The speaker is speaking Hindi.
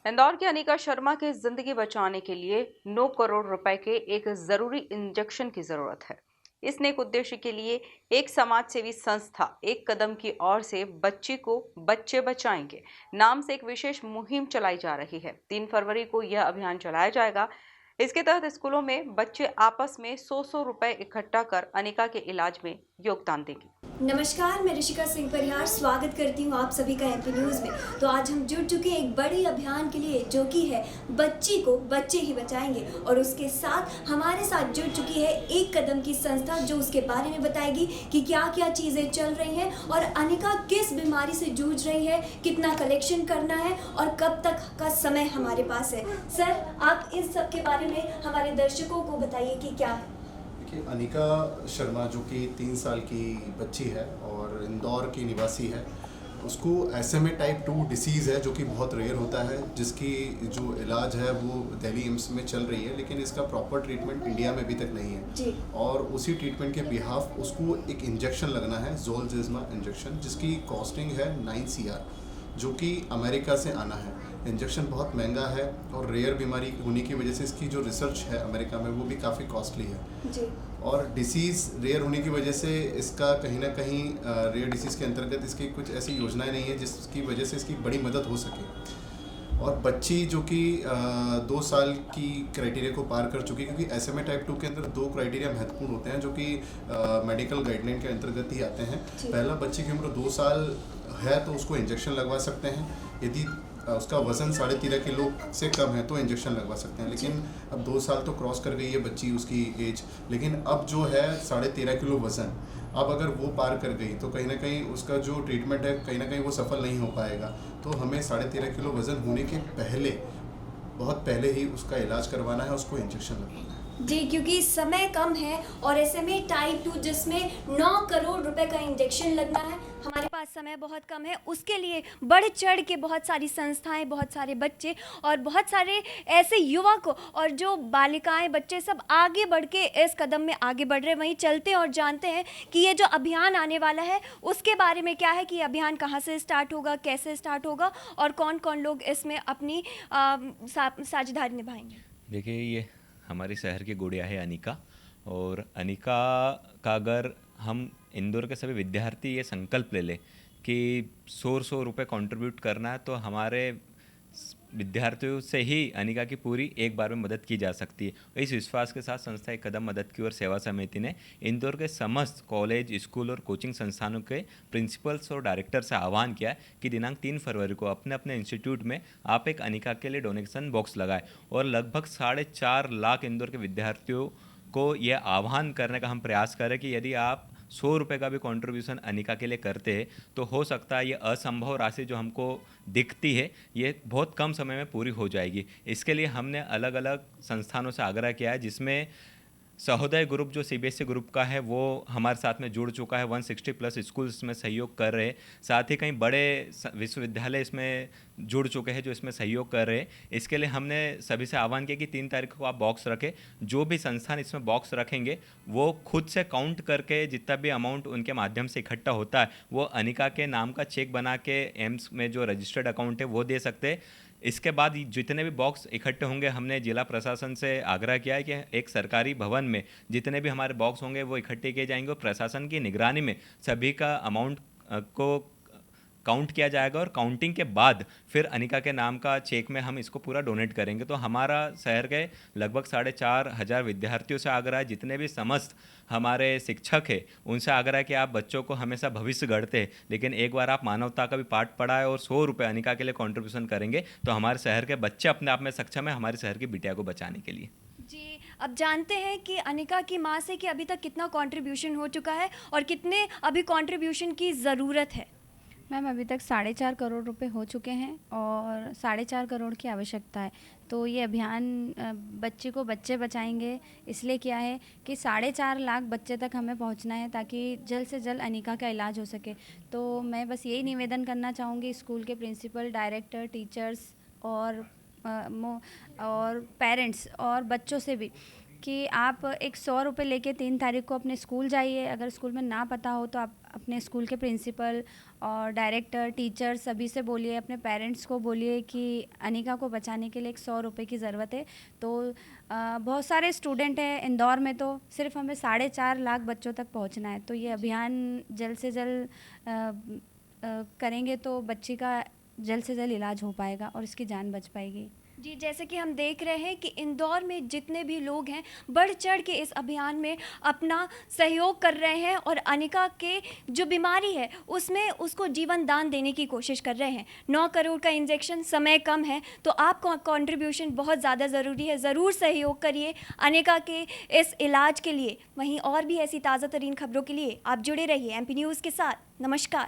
इंदौर की अनिका शर्मा की जिंदगी बचाने के लिए 9 करोड़ रुपए के एक जरूरी इंजेक्शन की जरूरत है। इस नेक उद्देश्य के लिए एक समाज सेवी संस्था एक कदम की ओर से बच्ची को बच्चे बचाएंगे नाम से एक विशेष मुहिम चलाई जा रही है। 3 फरवरी को यह अभियान चलाया जाएगा। इसके तहत स्कूलों में बच्चे आपस में 100 रुपए इकट्ठा कर अनिका के इलाज में योगदान देंगे। नमस्कार, मैं ऋषिका सिंह परिहार स्वागत करती हूँ आप सभी का एमपी न्यूज़ में। तो आज हम जुट चुके हैं एक बड़ी अभियान के लिए, जो कि है बच्ची को बच्चे ही बचाएंगे। और उसके साथ हमारे साथ जुड़ चुकी है एक कदम की संस्था, जो उसके बारे में बताएगी कि क्या क्या चीज़ें चल रही हैं और अनिका किस बीमारी से जूझ रही है, कितना कलेक्शन करना है और कब तक का समय हमारे पास है। सर, आप इन सब के बारे में हमारे दर्शकों को बताइए कि क्या है। अनिका शर्मा जो कि 3 साल की बच्ची है और इंदौर की निवासी है, उसको SMA टाइप 2 डिसीज़ है, जो कि बहुत रेयर होता है, जिसकी जो इलाज है वो दिल्ली एम्स में चल रही है, लेकिन इसका प्रॉपर ट्रीटमेंट इंडिया में अभी तक नहीं है जी। और उसी ट्रीटमेंट के बिहाफ उसको एक इंजेक्शन लगना है, जोल्जिज्मा इंजेक्शन, जिसकी कॉस्टिंग है 9 CR, जो कि अमेरिका से आना है। इंजेक्शन बहुत महंगा है और रेयर बीमारी होने की वजह से इसकी जो रिसर्च है अमेरिका में वो भी काफ़ी कॉस्टली है जी। और डिसीज़ रेयर होने की वजह से इसका कहीं ना कहीं रेयर डिसीज़ के अंतर्गत इसकी कुछ ऐसी योजनाएं नहीं है जिसकी वजह से इसकी बड़ी मदद हो सके। और बच्ची जो कि 2 साल की क्राइटेरिया को पार कर चुकी है, क्योंकि SMA टाइप 2 के अंदर 2 क्राइटेरिया महत्वपूर्ण होते हैं जो कि मेडिकल गाइडलाइन के अंतर्गत ही आते हैं। पहला, बच्ची की उम्र 2 साल है तो उसको इंजेक्शन लगवा सकते हैं। यदि उसका वज़न 13.5 किलो से कम है तो इंजेक्शन लगवा सकते हैं, लेकिन अब 2 साल तो क्रॉस कर गई है बच्ची, उसकी एज, लेकिन अब जो है 13.5 किलो वज़न, अब अगर वो पार कर गई तो कहीं ना कहीं उसका जो ट्रीटमेंट है कहीं ना कहीं वो सफल नहीं हो पाएगा। तो हमें 13.5 किलो वज़न होने के पहले, बहुत पहले ही उसका इलाज करवाना है, उसको इंजेक्शन लगवाना है। जी, क्योंकि समय कम है और SMA टाइप 2 जिसमें 9 करोड़ रुपए का इंजेक्शन लगना है, हमारे पास समय बहुत कम है। उसके लिए बढ़ चढ़ के बहुत सारी संस्थाएं, बहुत सारे बच्चे और बहुत सारे ऐसे युवक और जो बालिकाएं, बच्चे सब आगे बढ़ के इस कदम में आगे बढ़ रहे हैं। वहीं चलते हैं और जानते हैं कि ये जो अभियान आने वाला है उसके बारे में क्या है, कि ये अभियान कहाँ से स्टार्ट होगा, कैसे स्टार्ट होगा और कौन कौन लोग इसमें अपनी साझेदारी निभाएंगे। देखिए, ये हमारे शहर की गुड़िया है अनिका। और अनिका का अगर हम इंदौर के सभी विद्यार्थी ये संकल्प ले लें कि 100 रुपये कंट्रीब्यूट करना है, तो हमारे विद्यार्थियों से ही अनिका की पूरी एक बार में मदद की जा सकती है। इस विश्वास के साथ संस्था एक कदम मदद की और सेवा समिति ने इंदौर के समस्त कॉलेज, स्कूल और कोचिंग संस्थानों के प्रिंसिपल्स और डायरेक्टर से आह्वान किया कि दिनांक 3 फरवरी को अपने अपने इंस्टीट्यूट में आप एक अनिका के लिए डोनेशन बॉक्स लगाएं। और लगभग 4.5 लाख इंदौर के विद्यार्थियों को यह आह्वान करने का हम प्रयास करें कि यदि आप 100 रुपये का भी कंट्रीब्यूशन अनिका के लिए करते हैं तो हो सकता है ये असंभव राशि जो हमको दिखती है ये बहुत कम समय में पूरी हो जाएगी। इसके लिए हमने अलग अलग संस्थानों से आग्रह किया है, जिसमें सहोदय ग्रुप जो CBSE ग्रुप का है वो हमारे साथ में जुड़ चुका है। 160+ स्कूल्स में सहयोग कर रहे हैं। साथ ही कई बड़े विश्वविद्यालय इसमें जुड़ चुके हैं जो इसमें सहयोग कर रहे हैं। इसके लिए हमने सभी से आह्वान किया कि 3 तारीख को आप बॉक्स रखें। जो भी संस्थान इसमें बॉक्स रखेंगे वो खुद से काउंट करके जितना भी अमाउंट उनके माध्यम से इकट्ठा होता है वो अनिका के नाम का चेक बना के एम्स में जो रजिस्टर्ड अकाउंट है वो दे सकते हैं। इसके बाद जितने भी बॉक्स इकट्ठे होंगे, हमने जिला प्रशासन से आग्रह किया है कि एक सरकारी भवन में जितने भी हमारे बॉक्स होंगे वो इकट्ठे किए जाएंगे और प्रशासन की निगरानी में सभी का अमाउंट को काउंट किया जाएगा और काउंटिंग के बाद फिर अनिका के नाम का चेक में हम इसको पूरा डोनेट करेंगे। तो हमारा शहर के लगभग 4,500 विद्यार्थियों से आग्रह है, जितने भी समस्त हमारे शिक्षक हैं उनसे आग्रह है कि आप बच्चों को हमेशा भविष्य गढ़ते हैं, लेकिन एक बार आप मानवता का भी पाठ पढ़ाए और 100 रुपये अनिका के लिए कॉन्ट्रीब्यूशन करेंगे तो हमारे शहर के बच्चे अपने आप में सक्षम है हमारे शहर की बिटिया को बचाने के लिए। जी, अब जानते हैं कि अनिका की माँ से कि अभी तक कितना कंट्रीब्यूशन हो चुका है और कितने अभी कंट्रीब्यूशन की ज़रूरत है। मैम, अभी तक 4.5 करोड़ रुपए हो चुके हैं और 4.5 करोड़ की आवश्यकता है। तो ये अभियान बच्चे को बच्चे बचाएंगे इसलिए किया है कि 4.5 लाख बच्चे तक हमें पहुंचना है ताकि जल्द से जल्द अनिका का इलाज हो सके। तो मैं बस यही निवेदन करना चाहूँगी स्कूल के प्रिंसिपल, डायरेक्टर, टीचर्स और पेरेंट्स और बच्चों से भी कि आप एक 100 रुपये लेके 3 तारीख को अपने स्कूल जाइए। अगर स्कूल में ना पता हो तो आप अपने स्कूल के प्रिंसिपल और डायरेक्टर, टीचर सभी से बोलिए, अपने पेरेंट्स को बोलिए कि अनिका को बचाने के लिए 100 रुपये की ज़रूरत है। तो बहुत सारे स्टूडेंट हैं इंदौर में, तो सिर्फ हमें 4.5 लाख बच्चों तक पहुंचना है। तो ये अभियान जल्द से जल्द करेंगे तो बच्ची का जल्द से जल्द इलाज हो पाएगा और इसकी जान बच पाएगी। जी, जैसे कि हम देख रहे हैं कि इंदौर में जितने भी लोग हैं बढ़ चढ़ के इस अभियान में अपना सहयोग कर रहे हैं और अनिका के जो बीमारी है उसमें उसको जीवन दान देने की कोशिश कर रहे हैं। 9 करोड़ का इंजेक्शन, समय कम है, तो आपका कंट्रीब्यूशन बहुत ज़्यादा ज़रूरी है। ज़रूर सहयोग करिए अनिका के इस इलाज के लिए। वहीं और भी ऐसी ताज़ा तरीन खबरों के लिए आप जुड़े रहिए MP न्यूज़ के साथ। नमस्कार।